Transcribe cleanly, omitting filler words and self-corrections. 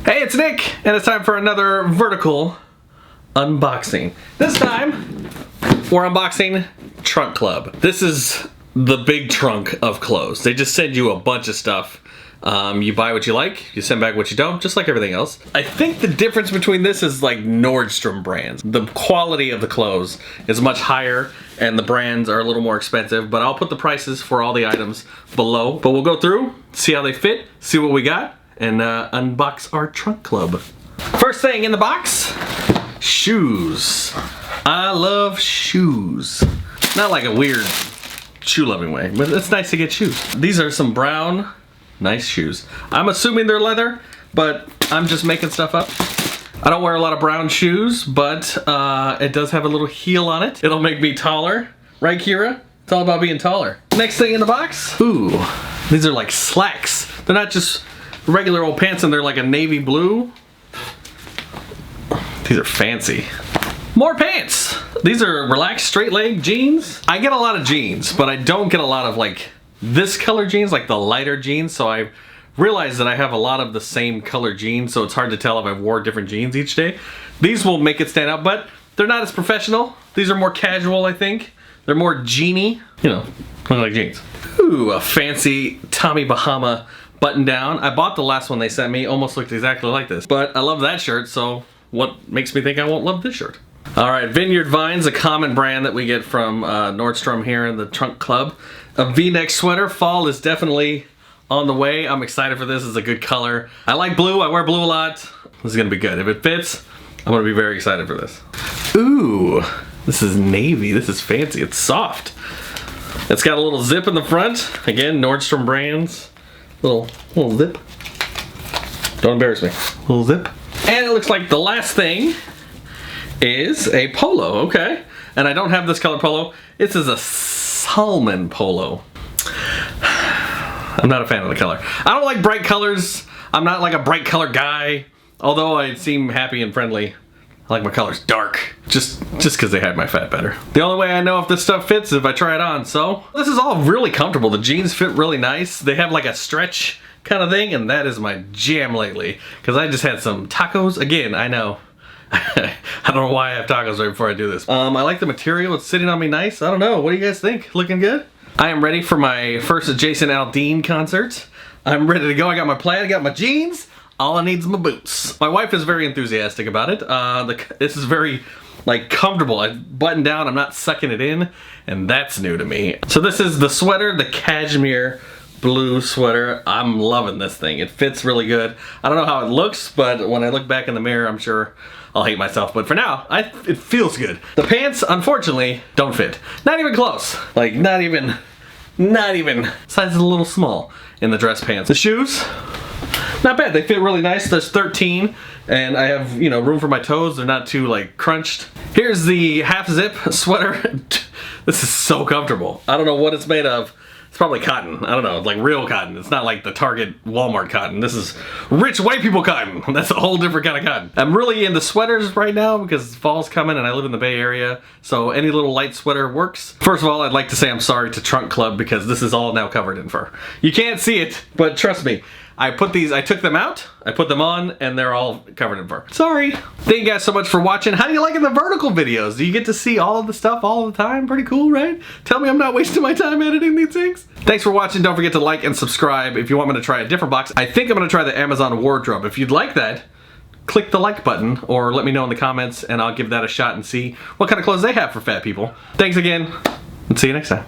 Hey, it's Nick, and it's time for another vertical unboxing. This time, we're unboxing Trunk Club. This is the big trunk of clothes. They just send you a bunch of stuff. You buy what you like, you send back what you don't, just like everything else. I think the difference between this is like Nordstrom brands. The quality of the clothes is much higher and the brands are a little more expensive, but I'll put the prices for all the items below. But we'll go through, see how they fit, see what we got, and unbox our Trunk Club. First thing in the box, shoes. I love shoes. Not like a weird shoe-loving way, but it's nice to get shoes. These are some brown, nice shoes. I'm assuming they're leather, but I'm just making stuff up. I don't wear a lot of brown shoes, but it does have a little heel on it. It'll make me taller. Right, Kira? It's all about being taller. Next thing in the box. Ooh, these are like slacks. They're not just regular old pants, and they're like a navy blue. These are fancy. More pants. These are relaxed straight leg jeans. I get a lot of jeans, but I don't get a lot of like this color jeans, like the lighter jeans. So I realized that I have a lot of the same color jeans, so it's hard to tell if I wore different jeans each day. These will make it stand out, but they're not as professional. These are more casual, I think. They're more jeany, you know, look like jeans. Ooh, a fancy Tommy Bahama button down. I bought the last one they sent me, almost looked exactly like this. But I love that shirt, so what makes me think I won't love this shirt? All right, Vineyard Vines, a common brand that we get from Nordstrom here in the Trunk Club. A V-neck sweater. Fall is definitely on the way. I'm excited for this. It's a good color. I like blue. I wear blue a lot. This is gonna be good. If it fits, I'm gonna be very excited for this. Ooh, this is navy. This is fancy. It's soft. It's got a little zip in the front. Again, Nordstrom brands. Little zip. Don't embarrass me. Little zip. And it looks like the last thing is a polo. Okay. And I don't have this color polo. This is a salmon polo. I'm not a fan of the color. I don't like bright colors. I'm not like a bright color guy. Although I seem happy and friendly. I like my colors dark. Just because they hide my fat better. The only way I know if this stuff fits is if I try it on. So this is all really comfortable. The jeans fit really nice. They have like a stretch kind of thing, and that is my jam lately. Because I just had some tacos. Again, I know. I don't know why I have tacos right before I do this. I like the material. It's sitting on me nice. I don't know. What do you guys think? Looking good? I am ready for my first Jason Aldean concert. I'm ready to go. I got my plaid, I got my jeans. All I need is my boots. My wife is very enthusiastic about it. This is very like comfortable. I button down, I'm not sucking it in, and that's new to me. So this is the sweater, the cashmere blue sweater. I'm loving this thing. It fits really good. I don't know how it looks, but when I look back in the mirror, I'm sure I'll hate myself. But for now, it feels good. The pants, unfortunately, don't fit. Not even close. Like, not even. Size is a little small in the dress pants. The shoes, not bad. They fit really nice. There's 13, and I have, you know, room for my toes. They're not too, like, crunched. Here's the half zip sweater. This is so comfortable. I don't know what it's made of. It's probably cotton. I don't know, like real cotton. It's not like the Target Walmart cotton. This is rich white people cotton. That's a whole different kind of cotton. I'm really into sweaters right now because fall's coming and I live in the Bay Area, so any little light sweater works. First of all, I'd like to say I'm sorry to Trunk Club because this is all now covered in fur. You can't see it, but trust me. I took them out, I put them on, and they're all covered in fur. Sorry. Thank you guys so much for watching. How do you like the vertical videos? Do you get to see all of the stuff all the time? Pretty cool, right? Tell me I'm not wasting my time editing these things. Thanks for watching. Don't forget to like and subscribe if you want me to try a different box. I think I'm gonna try the Amazon wardrobe. If you'd like that, click the like button or let me know in the comments and I'll give that a shot and see what kind of clothes they have for fat people. Thanks again, and see you next time.